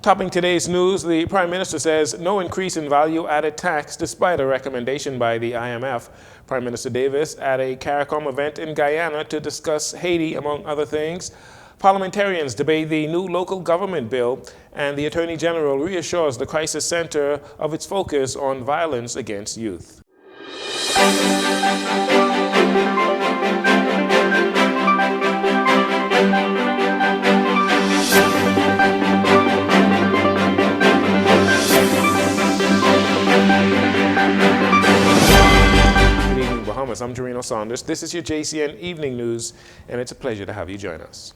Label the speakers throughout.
Speaker 1: Topping today's news, the Prime Minister says no increase in value-added tax despite a recommendation by the IMF. Prime Minister Davis at a CARICOM event in Guyana to discuss Haiti, among other things. Parliamentarians debate the new local government bill, and the Attorney General reassures the crisis center of its focus on violence against youth. Bahamas. I'm Jcn. This is your Jcn Evening News, and it's a pleasure to have you join us.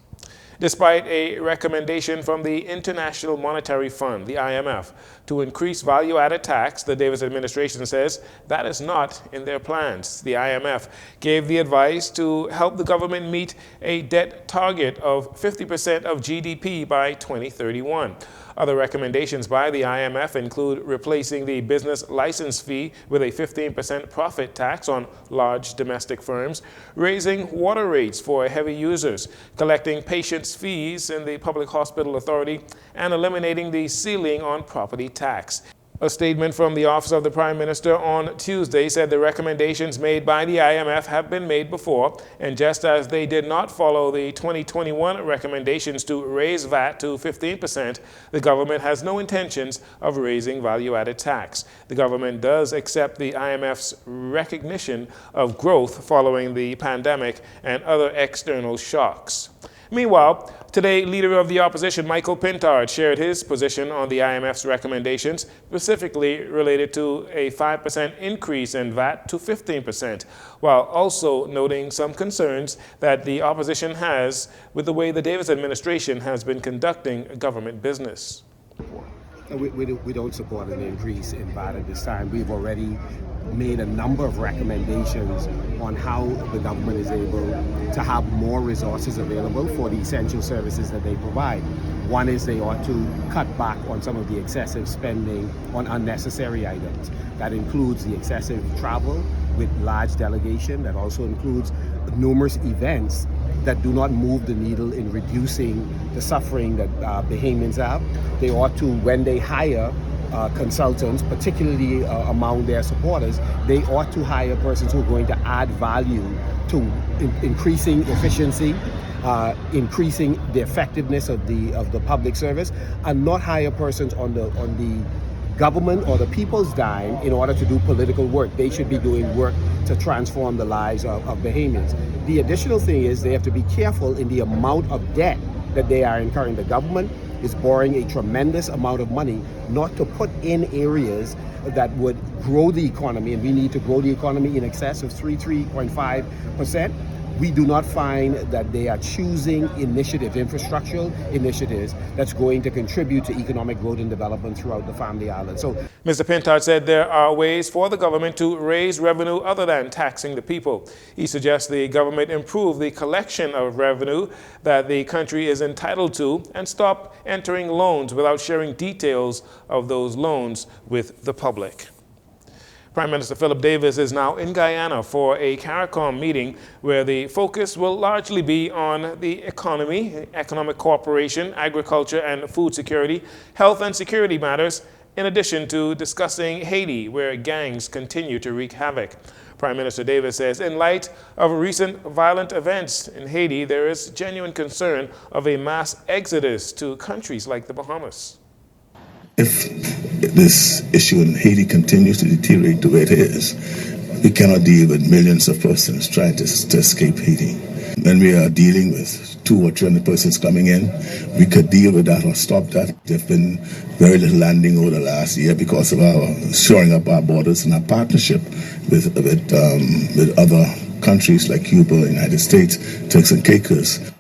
Speaker 1: Despite a recommendation from the International Monetary Fund, the IMF, to increase value-added tax, the Davis administration says that is not in their plans. The IMF gave the advice to help the government meet a debt target of 50% of GDP by 2031. Other recommendations by the IMF include replacing the business license fee with a 15% profit tax on large domestic firms, raising water rates for heavy users, collecting patients' fees in the Public Hospital Authority, and eliminating the ceiling on property tax. A statement from the Office of the Prime Minister on Tuesday said the recommendations made by the IMF have been made before, and just as they did not follow the 2021 recommendations to raise VAT to 15%, the government has no intentions of raising value-added tax. The government does accept the IMF's recognition of growth following the pandemic and other external shocks. Meanwhile, today, Leader of the Opposition, Michael Pintard, shared his position on the IMF's recommendations, specifically related to a 5% increase in VAT to 15%, while also noting some concerns that the opposition has with the way the Davis administration has been conducting government business.
Speaker 2: We don't support an increase in VAT at this time. We've already made a number of recommendations on how the government is able to have more resources available for the essential services that they provide. One is they ought to cut back on some of the excessive spending on unnecessary items. That includes the excessive travel with large delegation. That also includes numerous events that do not move the needle in reducing the suffering that Bahamians have. They ought to, when they hire consultants, particularly among their supporters, they ought to hire persons who are going to add value to increasing efficiency, increasing the effectiveness of the public service, and not hire persons on the government or the people's dime in order to do political work. They should be doing work to transform the lives of Bahamians. The additional thing is they have to be careful in the amount of debt that they are incurring. The government is borrowing a tremendous amount of money not to put in areas that would grow the economy, and we need to grow the economy in excess of 3.5%. We do not find that they are choosing infrastructural initiatives that's going to contribute to economic growth and development throughout the Family Island. So,
Speaker 1: Mr. Pintard said there are ways for the government to raise revenue other than taxing the people. He suggests the government improve the collection of revenue that the country is entitled to and stop entering loans without sharing details of those loans with the public. Prime Minister Philip Davis is now in Guyana for a CARICOM meeting where the focus will largely be on the economy, economic cooperation, agriculture and food security, health and security matters, in addition to discussing Haiti, where gangs continue to wreak havoc. Prime Minister Davis says in light of recent violent events in Haiti, there is genuine concern of a mass exodus to countries like the Bahamas.
Speaker 3: If this issue in Haiti continues to deteriorate the way it is, we cannot deal with millions of persons trying to escape Haiti. When we are dealing with 200 or 300 persons coming in, we could deal with that or stop that. There's been very little landing over the last year because of our shoring up our borders and our partnership with other countries like Cuba, United States, Turks and Caicos.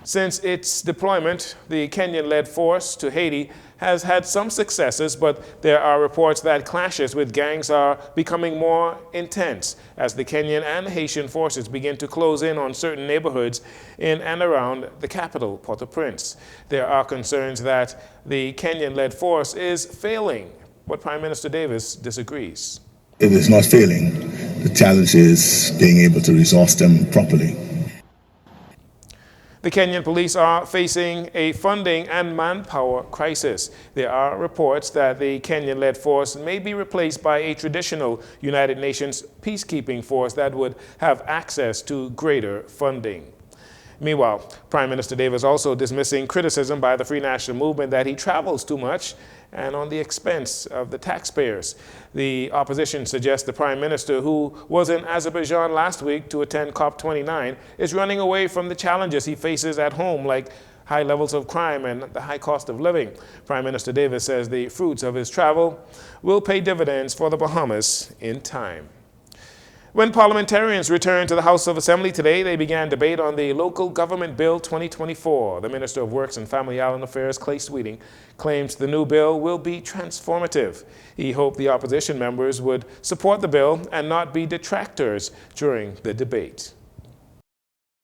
Speaker 1: Since its deployment, the Kenyan-led force to Haiti has had some successes, but there are reports that clashes with gangs are becoming more intense as the Kenyan and Haitian forces begin to close in on certain neighborhoods in and around the capital, Port-au-Prince. There are concerns that the Kenyan-led force is failing, but Prime Minister Davis disagrees.
Speaker 3: It is not failing. The challenge is being able to resource them properly.
Speaker 1: The Kenyan police are facing a funding and manpower crisis. There are reports that the Kenyan-led force may be replaced by a traditional United Nations peacekeeping force that would have access to greater funding. Meanwhile, Prime Minister Davis also dismissing criticism by the Free National Movement that he travels too much and on the expense of the taxpayers. The opposition suggests the Prime Minister, who was in Azerbaijan last week to attend COP29, is running away from the challenges he faces at home, like high levels of crime and the high cost of living. Prime Minister Davis says the fruits of his travel will pay dividends for the Bahamas in time. When parliamentarians returned to the House of Assembly today, they began debate on the Local Government Bill 2024. The Minister of Works and Family Island Affairs, Clay Sweeting, claims the new bill will be transformative. He hoped the opposition members would support the bill and not be detractors during the debate.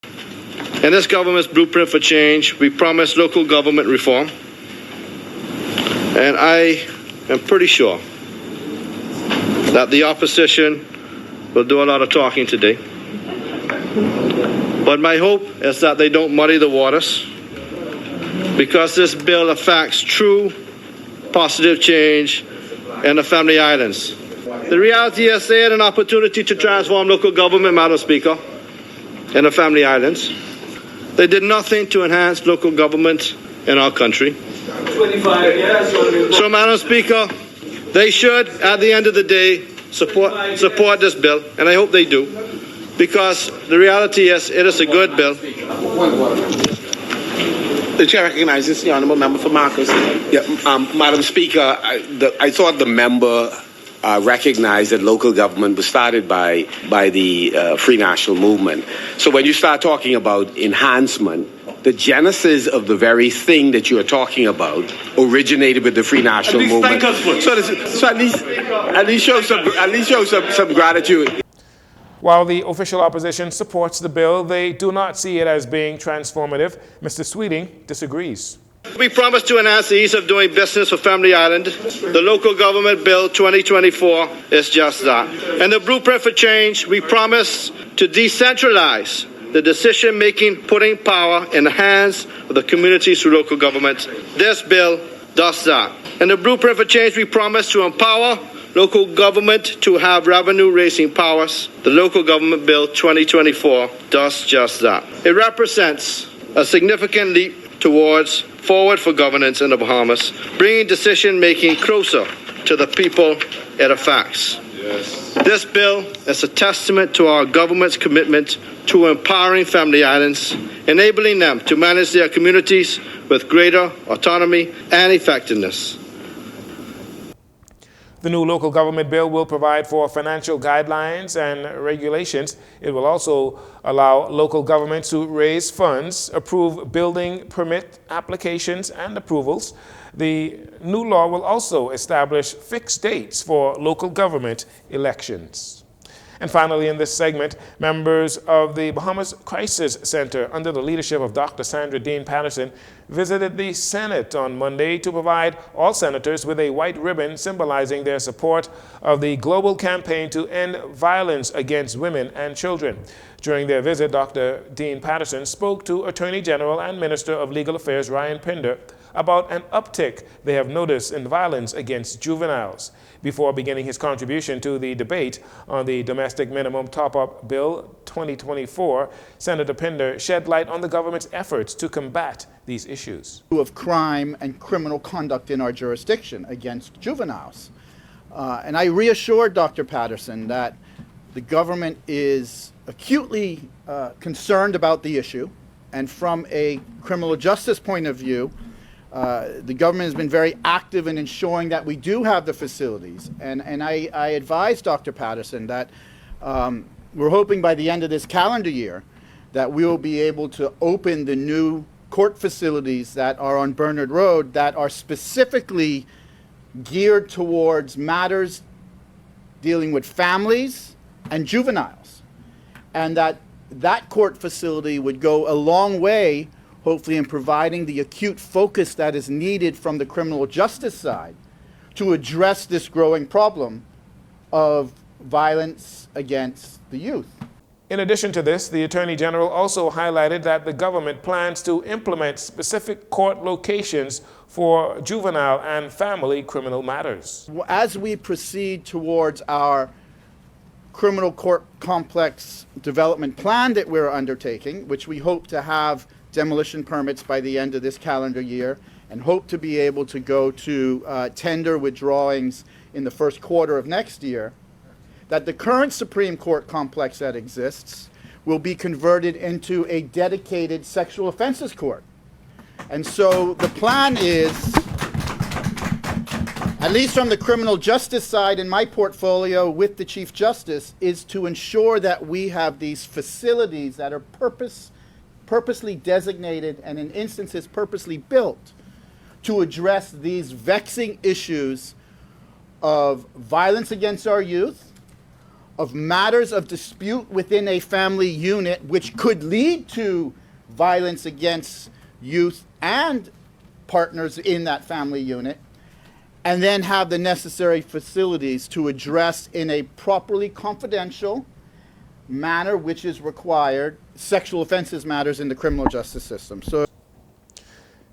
Speaker 4: In this government's blueprint for change, we promise local government reform. And I am pretty sure that the opposition will do a lot of talking today. But my hope is that they don't muddy the waters, because this bill affects true positive change in the Family Islands. The reality is they had an opportunity to transform local government, Madam Speaker, in the Family Islands. They did nothing to enhance local government in our country.
Speaker 5: 25 years.
Speaker 4: So, Madam Speaker, they should, at the end of the day, support this bill, and I hope they do, because the reality is it is a good bill.
Speaker 6: The chair recognizes the honourable member for Marcus.
Speaker 2: Yeah, Madam Speaker, I thought the member recognized that local government was started by the Free National Movement. So when you start talking about enhancement, the genesis of the very thing that you are talking about originated with the Free National Movement. So at least show some gratitude.
Speaker 1: While the official opposition supports the bill, they do not see it as being transformative. Mr. Sweeting disagrees.
Speaker 4: We promise to enhance the ease of doing business for Family Island. The Local Government Bill 2024 is just that. In the blueprint for change, we promise to decentralize the decision-making, putting power in the hands of the communities through local government. This bill does that. In the blueprint for change, we promise to empower local government to have revenue-raising powers. The Local Government Bill 2024 does just that. It represents a significant leap towards forward for governance in the Bahamas, bringing decision-making closer to the people it affects. Yes. This bill is a testament to our government's commitment to empowering Family Islands, enabling them to manage their communities with greater autonomy and effectiveness.
Speaker 1: The new local government bill will provide for financial guidelines and regulations. It will also allow local governments to raise funds, approve building permit applications and approvals. The new law will also establish fixed dates for local government elections. And finally, in this segment, members of the Bahamas Crisis Center, under the leadership of Dr. Sandra Dean Patterson, visited the Senate on Monday to provide all senators with a white ribbon symbolizing their support of the global campaign to end violence against women and children. During their visit, Dr. Dean Patterson spoke to Attorney General and Minister of Legal Affairs Ryan Pinder about an uptick they have noticed in violence against juveniles. Before beginning his contribution to the debate on the Domestic Minimum Top-Up Bill 2024, Senator Pinder shed light on the government's efforts to combat these issues.
Speaker 7: Of crime and criminal conduct in our jurisdiction against juveniles. And I reassured Dr. Patterson that the government is acutely concerned about the issue, and from a criminal justice point of view, the government has been very active in ensuring that we do have the facilities. And I advised Dr. Patterson that we're hoping by the end of this calendar year that we will be able to open the new court facilities that are on Bernard Road that are specifically geared towards matters dealing with families and juveniles. And that court facility would go a long way, hopefully, in providing the acute focus that is needed from the criminal justice side to address this growing problem of violence against the youth.
Speaker 1: In addition to this, the Attorney General also highlighted that the government plans to implement specific court locations for juvenile and family criminal matters.
Speaker 7: As we proceed towards our criminal court complex development plan that we're undertaking, which we hope to have demolition permits by the end of this calendar year, and hope to be able to go to tender with drawings in the first quarter of next year, that the current Supreme Court complex that exists will be converted into a dedicated sexual offenses court. And so the plan is, at least from the criminal justice side in my portfolio with the Chief Justice, is to ensure that we have these facilities that are purposely designated and in instances purposely built to address these vexing issues of violence against our youth, of matters of dispute within a family unit which could lead to violence against youth and partners in that family unit, and then have the necessary facilities to address in a properly confidential manner which is required sexual offenses matters in the criminal justice system. So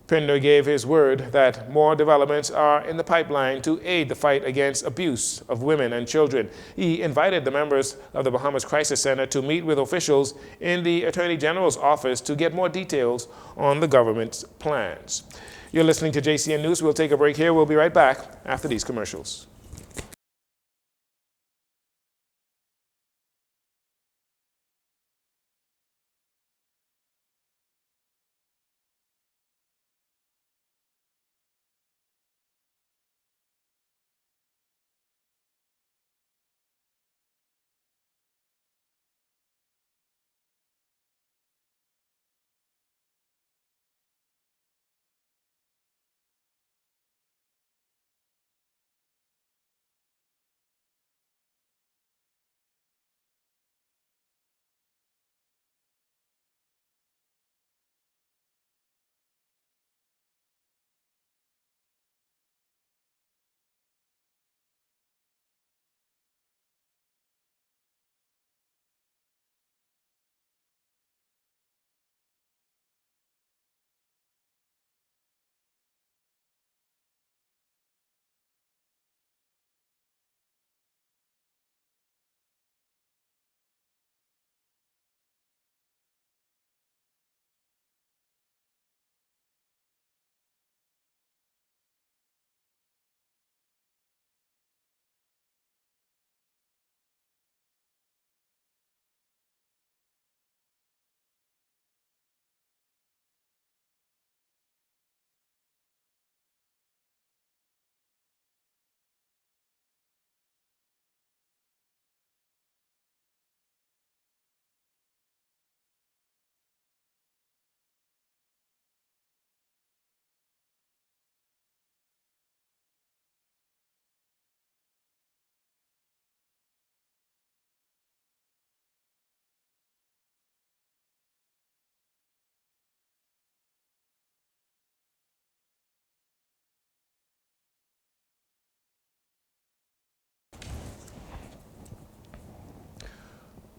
Speaker 1: Pinder gave his word that more developments are in the pipeline to aid the fight against abuse of women and children. He invited the members of the Bahamas Crisis Center to meet with officials in the Attorney General's office to get more details on the government's plans. You're listening to JCN News. We'll take a break here. We'll be right back after these commercials.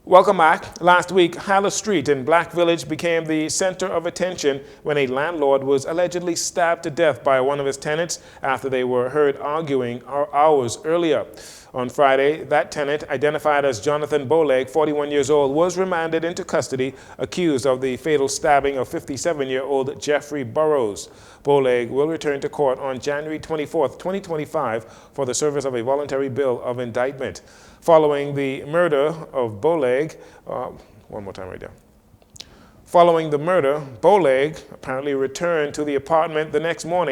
Speaker 1: Welcome back. Last week, Hyla Street in Black Village became the center of attention when a landlord was allegedly stabbed to death by one of his tenants after they were heard arguing hours earlier. On Friday, that tenant, identified as Jonathan Boleg, 41 years old, was remanded into custody, accused of the fatal stabbing of 57-year-old Jeffrey Burrows. Boleg will return to court on January 24, 2025 for the service of a voluntary bill of indictment. Following the murder of Boleg, Following the murder, Boleg apparently returned to the apartment the next morning